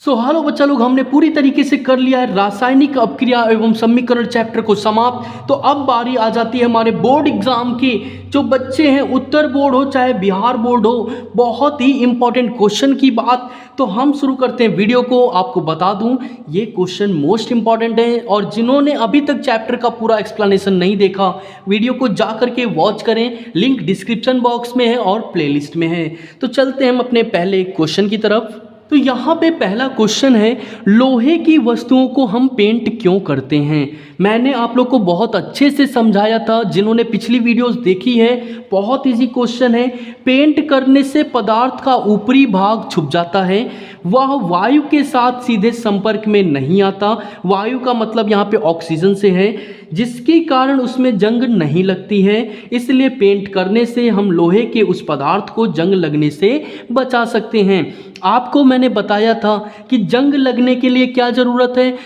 So hello बच्चा लोग, हमने पूरी तरीके से कर लिया है रासायनिक अपक्रिया एवं समीकरण चैप्टर को समाप्त। तो अब बारी आ जाती है हमारे बोर्ड एग्जाम की। जो बच्चे हैं, उत्तर बोर्ड हो चाहे बिहार बोर्ड हो, बहुत ही इंपॉर्टेंट क्वेश्चन की बात। तो हम शुरू करते हैं वीडियो को। आपको बता दूं, ये क्वेश्चन मोस्ट इंपॉर्टेंट है और जिन्होंने अभी तक चैप्टर का पूरा एक्सप्लेनेशन नहीं देखा, वीडियो को जा करके वॉच करें। लिंक डिस्क्रिप्शन बॉक्स में है और प्लेलिस्ट में है। तो चलते हैं हम अपने पहले क्वेश्चन की तरफ। तो यहाँ पे पहला क्वेश्चन है, लोहे की वस्तुओं को हम पेंट क्यों करते हैं। मैंने आप लोग को बहुत अच्छे से समझाया था, जिन्होंने पिछली वीडियोस देखी है। बहुत इजी क्वेश्चन है। पेंट करने से पदार्थ का ऊपरी भाग छुप जाता है, वह वायु के साथ सीधे संपर्क में नहीं आता। वायु का मतलब यहाँ पे ऑक्सीजन से है, जिसके कारण उसमें जंग नहीं लगती है। इसलिए पेंट करने से हम लोहे के उस पदार्थ को जंग लगने से बचा सकते हैं। आपको मैंने बताया था कि जंग लगने के लिए क्या ज़रूरत है,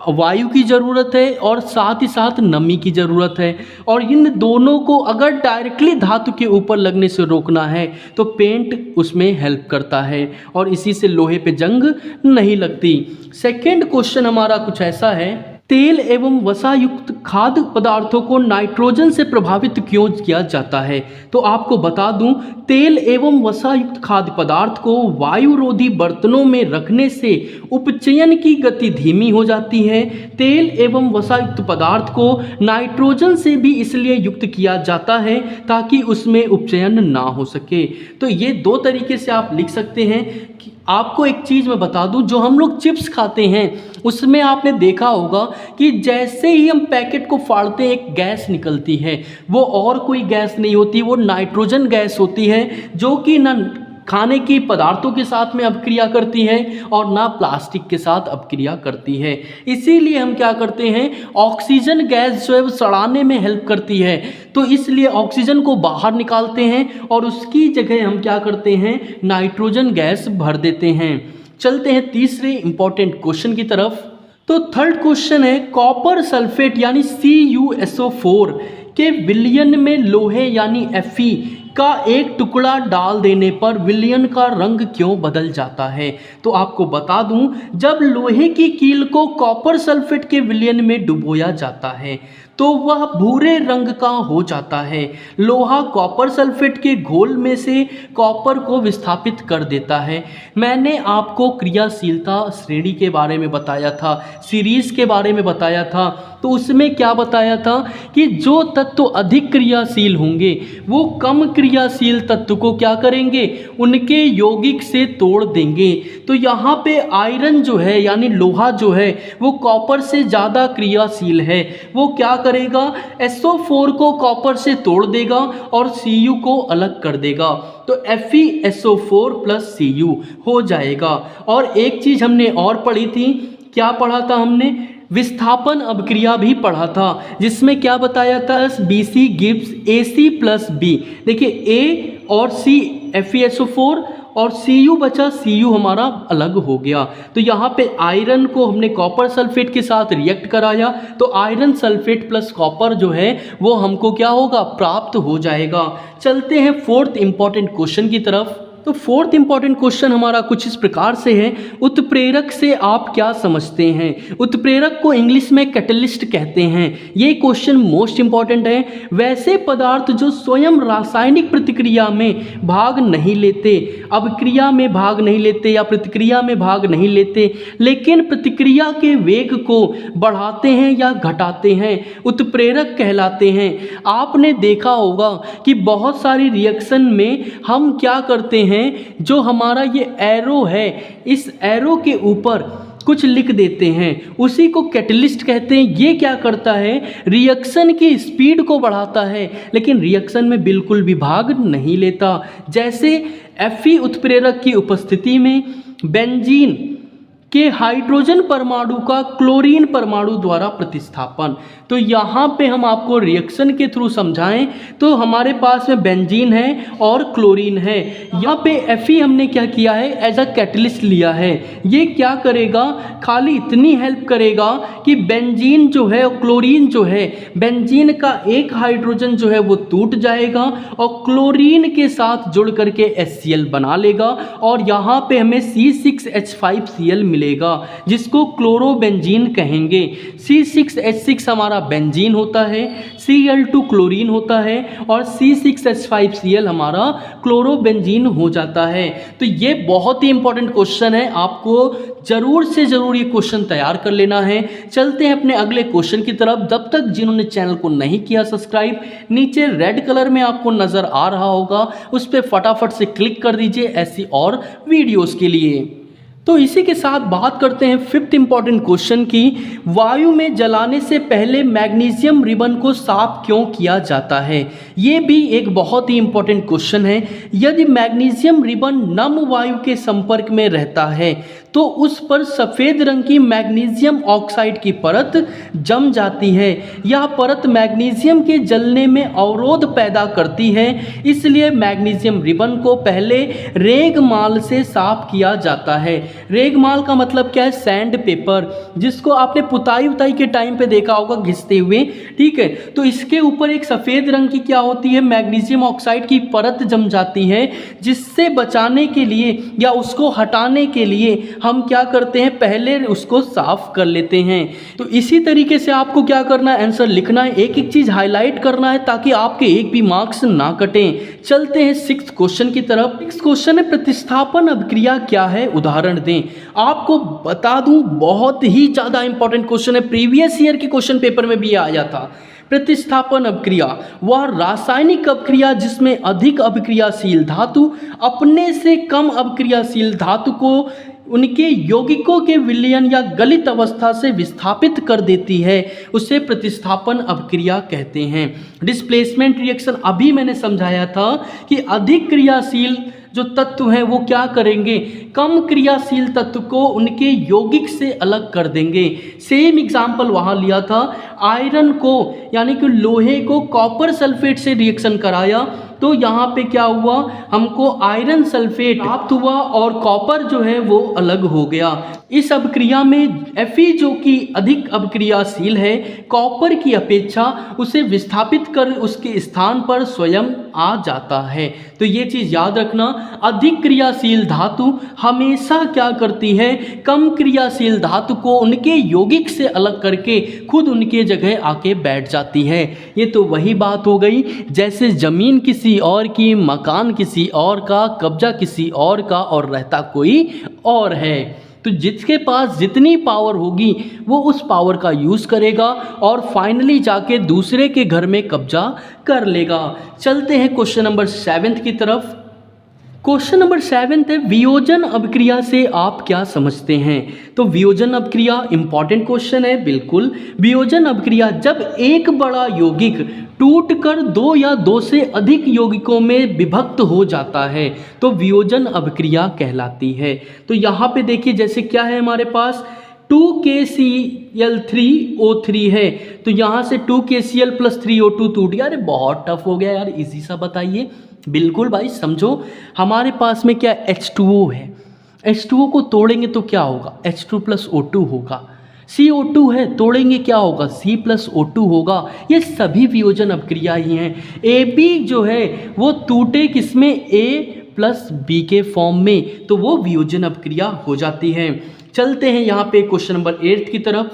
वायु की ज़रूरत है और साथ ही साथ नमी की ज़रूरत है। और इन दोनों को अगर डायरेक्टली धातु के ऊपर लगने से रोकना है तो पेंट उसमें हेल्प करता है और इसी से लोहे पे जंग नहीं लगती। सेकंड क्वेश्चन हमारा कुछ ऐसा है, तेल एवं वसायुक्त खाद्य पदार्थों को नाइट्रोजन से प्रभावित क्यों किया जाता है। तो आपको बता दूं, तेल एवं वसायुक्त खाद्य पदार्थ को वायुरोधी बर्तनों में रखने से उपचयन की गति धीमी हो जाती है। तेल एवं वसायुक्त पदार्थ को नाइट्रोजन से भी इसलिए युक्त किया जाता है ताकि उसमें उपचयन ना हो सके। तो ये दो तरीके से आप लिख सकते हैं। कि आपको एक चीज़ मैं बता दूं, जो हम लोग चिप्स खाते हैं उसमें आपने देखा होगा कि जैसे ही हम पैकेट को फाड़ते हैं एक गैस निकलती है। वो और कोई गैस नहीं होती, वो नाइट्रोजन गैस होती है, जो कि ना खाने की पदार्थों के साथ में अपक्रिया करती है और ना प्लास्टिक के साथ अपक्रिया करती है। इसीलिए हम क्या करते हैं, ऑक्सीजन गैस जो है वो सड़ाने में हेल्प करती है। तो इसलिए ऑक्सीजन को बाहर निकालते हैं और उसकी जगह हम क्या करते हैं, नाइट्रोजन गैस भर देते हैं। चलते हैं तीसरे इंपॉर्टेंट क्वेश्चन की तरफ। तो थर्ड क्वेश्चन है, कॉपर सल्फेट यानी CuSO4 के विलयन में लोहे यानी Fe का एक टुकड़ा डाल देने पर विलयन का रंग क्यों बदल जाता है। तो आपको बता दूं, जब लोहे की कील को कॉपर सल्फेट के विलयन में डुबोया जाता है तो वह भूरे रंग का हो जाता है। लोहा कॉपर सल्फेट के घोल में से कॉपर को विस्थापित कर देता है। मैंने आपको क्रियाशीलता श्रेणी के बारे में बताया था, सीरीज के बारे में बताया था। तो उसमें क्या बताया था कि जो तत्व अधिक क्रियाशील होंगे वो कम क्रियाशील तत्व को क्या करेंगे, उनके यौगिक से तोड़ देंगे। तो यहाँ पे आयरन जो है यानी लोहा जो है वो कॉपर से ज़्यादा क्रियाशील है। वो क्या करेगा, SO4 को कॉपर से तोड़ देगा और Cu को अलग कर देगा। तो FeSO4 + Cu हो जाएगा। और एक चीज़ हमने और पढ़ी थी, क्या पढ़ा था हमने, विस्थापन अपक्रिया भी पढ़ा था, जिसमें क्या बताया था, BC गिव्स AC + B। देखिए A और C FeSO4 और Cu बचा, Cu हमारा अलग हो गया। तो यहाँ पे आयरन को हमने कॉपर सल्फेट के साथ रिएक्ट कराया तो आयरन सल्फेट + कॉपर जो है वो हमको क्या होगा, प्राप्त हो जाएगा। चलते हैं फोर्थ इंपॉर्टेंट क्वेश्चन की तरफ। तो फोर्थ इंपॉर्टेंट क्वेश्चन हमारा कुछ इस प्रकार से है, उत्प्रेरक से आप क्या समझते हैं। उत्प्रेरक को इंग्लिश में कैटलिस्ट कहते हैं। ये क्वेश्चन मोस्ट इंपॉर्टेंट है। वैसे पदार्थ जो स्वयं रासायनिक प्रतिक्रिया में भाग नहीं लेते, अभिक्रिया में भाग नहीं लेते या प्रतिक्रिया में भाग नहीं लेते, लेकिन प्रतिक्रिया के वेग को बढ़ाते हैं या घटाते हैं, उत्प्रेरक कहलाते हैं। आपने देखा होगा कि बहुत सारी रिएक्शन में हम क्या करते हैं, जो हमारा ये एरो है, इस एरो के ऊपर कुछ लिख देते हैं, उसी को कैटलिस्ट कहते हैं। ये क्या करता है, रिएक्शन की स्पीड को बढ़ाता है लेकिन रिएक्शन में बिल्कुल भी भाग नहीं लेता। जैसे Fe उत्प्रेरक की उपस्थिति में बेंजीन के हाइड्रोजन परमाणु का क्लोरीन परमाणु द्वारा प्रतिस्थापन। तो यहाँ पे हम आपको रिएक्शन के थ्रू समझाएं तो हमारे पास में बेंजीन है और क्लोरीन है। यहाँ पे Fe हमने क्या किया है, एज अ कैटलिस्ट लिया है। ये क्या करेगा, खाली इतनी हेल्प करेगा कि बेंजीन जो है और क्लोरीन जो है, बेंजीन का एक हाइड्रोजन जो है वो टूट जाएगा और क्लोरीन के साथ जुड़ करके HCl बना लेगा और यहाँ पे हमें C6H5Cl मिलेगा। मिलेगा, जिसको क्लोरोबेंजीन कहेंगे। C6H6 हमारा बेंजीन होता है, Cl2 क्लोरीन होता है और C6H5Cl हमारा क्लोरोबेंजीन हो जाता है। तो ये बहुत ही इंपॉर्टेंट क्वेश्चन है, आपको जरूर से जरूर ये क्वेश्चन तैयार कर लेना है। चलते हैं अपने अगले क्वेश्चन की तरफ। जब तक जिन्होंने चैनल को नहीं किया सब्सक्राइब, नीचे रेड कलर में आपको नजर आ रहा होगा, उस पर फटाफट से क्लिक कर दीजिए ऐसी और वीडियोस के लिए। तो इसी के साथ बात करते हैं फिफ्थ इंपॉर्टेंट क्वेश्चन की। वायु में जलाने से पहले मैग्नीशियम रिबन को साफ क्यों किया जाता है? ये भी एक बहुत ही इंपॉर्टेंट क्वेश्चन है। यदि मैग्नीशियम रिबन नम वायु के संपर्क में रहता है तो उस पर सफ़ेद रंग की मैग्नीशियम ऑक्साइड की परत जम जाती है। यह परत मैग्नीशियम के जलने में अवरोध पैदा करती है, इसलिए मैग्नीशियम रिबन को पहले रेगमाल से साफ किया जाता है। रेगमाल का मतलब क्या है? सैंड पेपर, जिसको आपने पुताई उताई के टाइम पे देखा होगा घिसते हुए, ठीक है। तो इसके ऊपर एक सफ़ेद रंग की क्या होती है? मैग्नीशियम ऑक्साइड की परत जम जाती है, जिससे बचाने के लिए या उसको हटाने के लिए हम क्या करते हैं? पहले उसको साफ कर लेते हैं। तो इसी तरीके से आपको क्या करना है? आंसर लिखना है, एक एक चीज हाईलाइट करना है ताकि आपके एक भी मार्क्स ना कटें। चलते हैं सिक्स्थ क्वेश्चन की तरफ। सिक्स्थ क्वेश्चन है प्रतिस्थापन अभिक्रिया क्या है? उदाहरण दें। आपको बता दूं बहुत ही ज्यादा इंपॉर्टेंट क्वेश्चन है, प्रीवियस ईयर के क्वेश्चन पेपर में भी ये आया था। प्रतिस्थापन अभिक्रिया वह रासायनिक अभिक्रिया जिसमें अधिक अभिक्रियाशील धातु अपने से कम अभिक्रियाशील धातु को उनके यौगिकों के विलयन या गलित अवस्था से विस्थापित कर देती है, उसे प्रतिस्थापन अभिक्रिया कहते हैं। डिस्प्लेसमेंट रिएक्शन अभी मैंने समझाया था कि अधिक क्रियाशील जो तत्व हैं वो क्या करेंगे? कम क्रियाशील तत्व को उनके यौगिक से अलग कर देंगे। सेम एग्जाम्पल वहाँ लिया था, आयरन को यानी कि लोहे को कॉपर सल्फेट से रिएक्शन कराया तो यहाँ पे क्या हुआ? हमको आयरन सल्फेट प्राप्त हुआ और कॉपर जो है वो अलग हो गया। इस अभिक्रिया में Fe जो कि अधिक अभिक्रियाशील है कॉपर की अपेक्षा, उसे विस्थापित कर उसके स्थान पर स्वयं आ जाता है। तो ये चीज़ याद रखना, अधिक क्रियाशील धातु हमेशा क्या करती है? कम क्रियाशील धातु को उनके यौगिक से अलग करके खुद उनके जगह आके बैठ जाती है। ये तो वही बात हो गई जैसे ज़मीन किसी और की, मकान किसी और का, कब्जा किसी और का और रहता कोई और है। तो जिसके पास जितनी पावर होगी वो उस पावर का यूज़ करेगा और फाइनली जाके दूसरे के घर में कब्जा कर लेगा। चलते हैं क्वेश्चन नंबर 7 की तरफ। क्वेश्चन नंबर 7 है वियोजन अभिक्रिया से आप क्या समझते हैं? तो वियोजन अभिक्रिया इंपॉर्टेंट क्वेश्चन है, बिल्कुल। वियोजन अभिक्रिया जब एक बड़ा यौगिक टूटकर दो या दो से अधिक यौगिकों में विभक्त हो जाता है तो वियोजन अभिक्रिया कहलाती है। तो यहाँ पे देखिए जैसे क्या है हमारे पास 2KCl3O3 है, तो यहाँ से 2KCl + 3O2 टूट गया। अरे बहुत टफ हो गया यार, इजी सा बताइए। बिल्कुल भाई समझो, हमारे पास में क्या H2O है, H2O को तोड़ेंगे तो क्या होगा? H2 + O2 होगा। CO2 है, तोड़ेंगे क्या होगा? C + O2 होगा। ये सभी वियोजन अभिक्रिया ही हैं। AB जो है वो टूटे किसमें? A + B के फॉर्म में, तो वो वियोजन अभिक्रिया हो जाती है। चलते हैं यहाँ पे क्वेश्चन नंबर 8 की तरफ।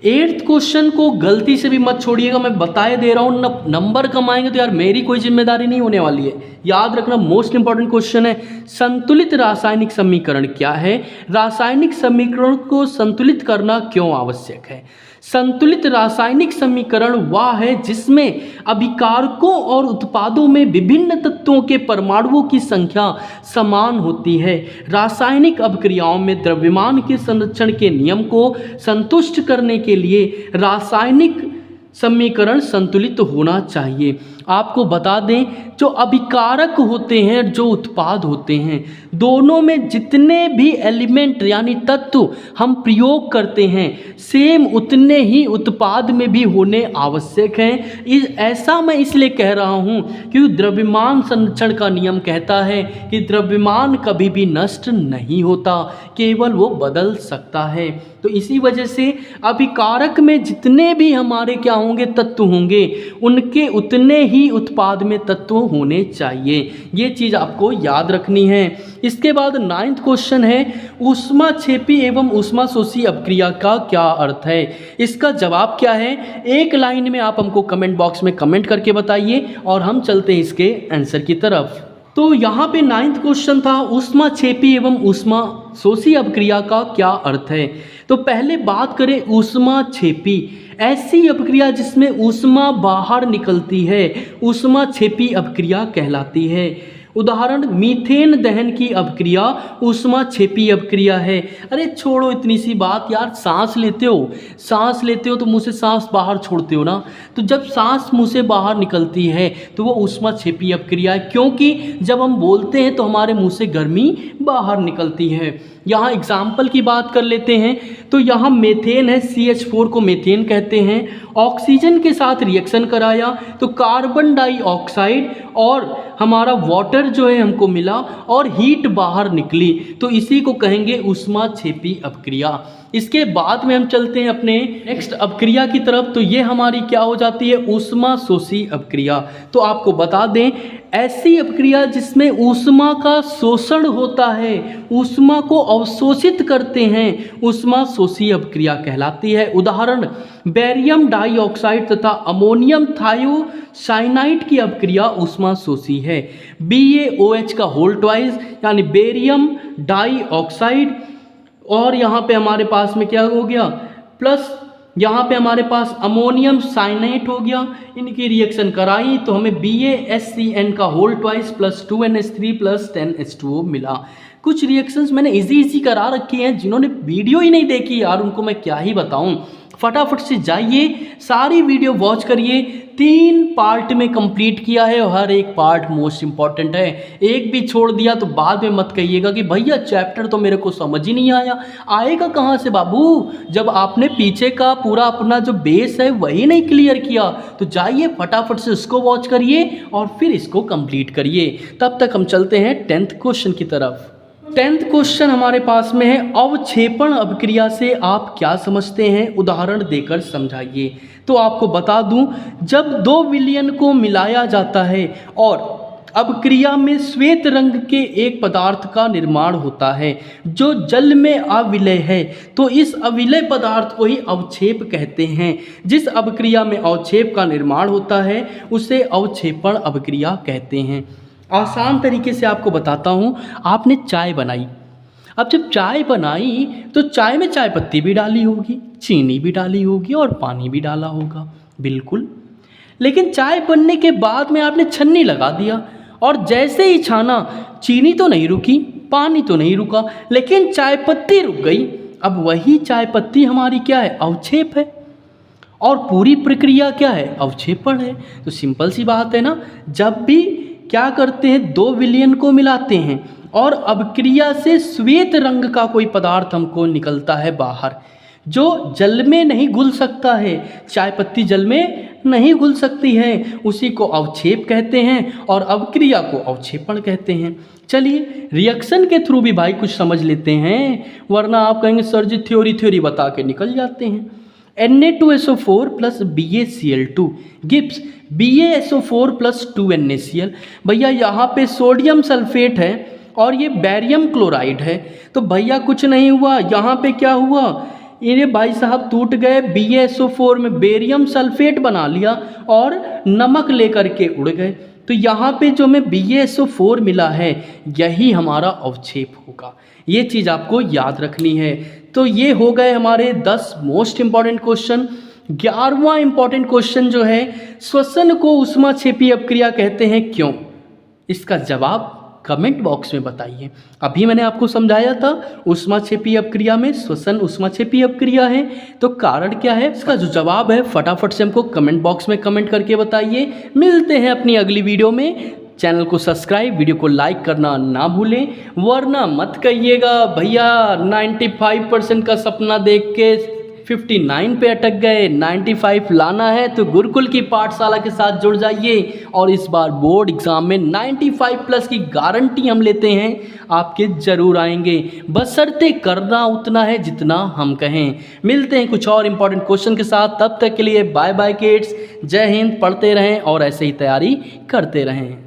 8th क्वेश्चन को गलती से भी मत छोड़िएगा, मैं बताए दे रहा हूँ, नंबर कम आएंगे तो यार मेरी कोई जिम्मेदारी नहीं होने वाली है। याद रखना, मोस्ट इंपॉर्टेंट क्वेश्चन है। संतुलित रासायनिक समीकरण क्या है? रासायनिक समीकरण को संतुलित करना क्यों आवश्यक है? संतुलित रासायनिक समीकरण वह है जिसमें अभिकारकों और उत्पादों में विभिन्न तत्वों के परमाणुओं की संख्या समान होती है। रासायनिक अभिक्रियाओं में द्रव्यमान के संरक्षण के नियम को संतुष्ट करने के लिए रासायनिक समीकरण संतुलित होना चाहिए। आपको बता दें, जो अभिकारक होते हैं, जो उत्पाद होते हैं, दोनों में जितने भी एलिमेंट यानी तत्व हम प्रयोग करते हैं सेम उतने ही उत्पाद में भी होने आवश्यक हैं। ऐसा मैं इसलिए कह रहा हूँ क्योंकि द्रव्यमान संरक्षण का नियम कहता है कि द्रव्यमान कभी भी नष्ट नहीं होता, केवल वो बदल सकता है। तो इसी वजह से अभिकारक में जितने भी हमारे क्या होंगे? तत्व होंगे, उनके उतने ही ही उत्पाद में तत्व होने चाहिए। ये चीज़ आपको याद रखनी है। इसके बाद 9th क्वेश्चन है, ऊष्माक्षेपी एवं ऊष्माशोषी अपक्रिया का क्या अर्थ है? इसका जवाब क्या है? एक लाइन में आप हमको कमेंट बॉक्स में कमेंट करके बताइए और हम चलते हैं इसके आंसर की तरफ। तो यहाँ पे 9th क्वेश्चन था, ऊष्माक्षेपी एवं ऊष्माशोषी अपक्रिया का क्या अर्थ है? तो पहले बात करें ऊष्माक्षेपी, ऐसी अपक्रिया जिसमें ऊष्मा बाहर निकलती है ऊष्माक्षेपी अपक्रिया कहलाती है। उदाहरण, मीथेन दहन की अपक्रिया ऊष्माक्षेपी अपक्रिया है। अरे छोड़ो इतनी सी बात यार, सांस लेते हो तो मुंह से सांस बाहर छोड़ते हो ना, तो जब सांस मुंह से बाहर निकलती है तो वो ऊष्माक्षेपी अपक्रिया है, क्योंकि जब हम बोलते हैं तो हमारे मुंह से गर्मी बाहर निकलती है। यहाँ एग्जाम्पल की बात कर लेते हैं, तो यहाँ मेथेन है, CH4 को मेथेन कहते हैं। ऑक्सीजन के साथ रिएक्शन कराया तो कार्बन डाइऑक्साइड और हमारा वाटर जो है हमको मिला और हीट बाहर निकली, तो इसी को कहेंगे ऊष्माक्षेपी अपक्रिया। इसके बाद में हम चलते हैं अपने नेक्स्ट अपक्रिया की तरफ, तो ये हमारी क्या हो जाती है? ऊष्माशोषी अपक्रिया। तो आपको बता दें, ऐसी अपक्रिया जिसमें ऊष्मा का शोषण होता है, ऊष्मा को अवशोषित करते हैं, ऊष्माशोषी अपक्रिया कहलाती है। उदाहरण, बेरियम डाइऑक्साइड तथा अमोनियम थायोसाइनाइड की अपक्रिया ऊष्माशोषी है। BaOH का होल ट्वाइस यानी बेरियम डाइऑक्साइड, और यहाँ पे हमारे पास में क्या हो गया, प्लस यहाँ पे हमारे पास अमोनियम साइनाइड हो गया, इनकी रिएक्शन कराई तो हमें BaSCN का whole twice plus 2NH3 plus 10H2O मिला। कुछ रिएक्शंस मैंने इजी करा रखी हैं, जिन्होंने वीडियो ही नहीं देखी यार उनको मैं क्या ही बताऊं। फटाफट से जाइए, सारी वीडियो वॉच करिए, 3 पार्ट में कंप्लीट किया है और हर एक पार्ट मोस्ट इंपॉर्टेंट है। एक भी छोड़ दिया तो बाद में मत कहिएगा कि भैया चैप्टर तो मेरे को समझ ही नहीं आया। आएगा कहाँ से बाबू, जब आपने पीछे का पूरा अपना जो बेस है वही नहीं क्लियर किया। तो जाइए फटाफट से इसको वॉच करिए और फिर इसको कंप्लीट करिए। तब तक हम चलते हैं 10th क्वेश्चन की तरफ। 10th क्वेश्चन हमारे पास में है, अवक्षेपण अपक्रिया से आप क्या समझते हैं? उदाहरण देकर समझाइए। तो आपको बता दूं, जब 2 विलयन को मिलाया जाता है और अपक्रिया में श्वेत रंग के एक पदार्थ का निर्माण होता है जो जल में अविलय है, तो इस अविलय पदार्थ को ही अवक्षेप कहते हैं। जिस अपक्रिया में अवक्षेप का निर्माण होता है उसे अवक्षेपण अपक्रिया कहते हैं। आसान तरीके से आपको बताता हूँ, आपने चाय बनाई, अब जब चाय बनाई तो चाय में चाय पत्ती भी डाली होगी, चीनी भी डाली होगी और पानी भी डाला होगा, बिल्कुल। लेकिन चाय बनने के बाद में आपने छन्नी लगा दिया और जैसे ही छाना, चीनी तो नहीं रुकी, पानी तो नहीं रुका, लेकिन चाय पत्ती रुक गई। अब वही चाय पत्ती हमारी क्या है? अवक्षेप है। और पूरी प्रक्रिया क्या है? अवक्षेपण है। तो सिंपल सी बात है ना, जब भी क्या करते हैं, 2 विलयन को मिलाते हैं और अपक्रिया से श्वेत रंग का कोई पदार्थ हमको निकलता है बाहर, जो जल में नहीं घुल सकता है, चाय पत्ती जल में नहीं घुल सकती है, उसी को अवक्षेप कहते हैं और अपक्रिया को अवक्षेपण कहते हैं। चलिए रिएक्शन के थ्रू भी भाई कुछ समझ लेते हैं, वरना आप कहेंगे सर जी थ्योरी बता के निकल जाते हैं। Na2SO4 plus BaCl2 gives BaSO4 plus 2NaCl। भैया यहाँ पे सोडियम सल्फेट है और ये बैरियम क्लोराइड है, तो भैया कुछ नहीं हुआ, यहाँ पे क्या हुआ, ये भाई साहब टूट गए, BaSO4 में बेरियम सल्फेट बना लिया और नमक लेकर के उड़ गए। तो यहाँ पे जो हमें BaSO4 मिला है यही हमारा अवक्षेप होगा, ये चीज़ आपको याद रखनी है। तो ये हो गए हमारे 10 मोस्ट इंपॉर्टेंट क्वेश्चन। 11वां इंपॉर्टेंट क्वेश्चन जो है, श्वसन को ऊष्माक्षेपी अपक्रिया कहते हैं क्यों? इसका जवाब कमेंट बॉक्स में बताइए। अभी मैंने आपको समझाया था ऊष्माक्षेपी अपक्रिया में श्वसन ऊष्माक्षेपी अपक्रिया है, तो कारण क्या है? इसका जो जवाब है फटाफट से हमको कमेंट बॉक्स में कमेंट करके बताइए। मिलते हैं अपनी अगली वीडियो में। चैनल को सब्सक्राइब, वीडियो को लाइक करना ना भूलें, वरना मत कहिएगा भैया 95% का सपना देख के 59 पे अटक गए, 95 लाना है तो गुरुकुल की पाठशाला के साथ जुड़ जाइए और इस बार बोर्ड एग्ज़ाम में 95 प्लस की गारंटी हम लेते हैं, आपके ज़रूर आएंगे, बशर्ते करना उतना है जितना हम कहें। मिलते हैं कुछ और इंपॉर्टेंट क्वेश्चन के साथ, तब तक के लिए बाय बाय किड्स, जय हिंद। पढ़ते रहें और ऐसे ही तैयारी करते रहें।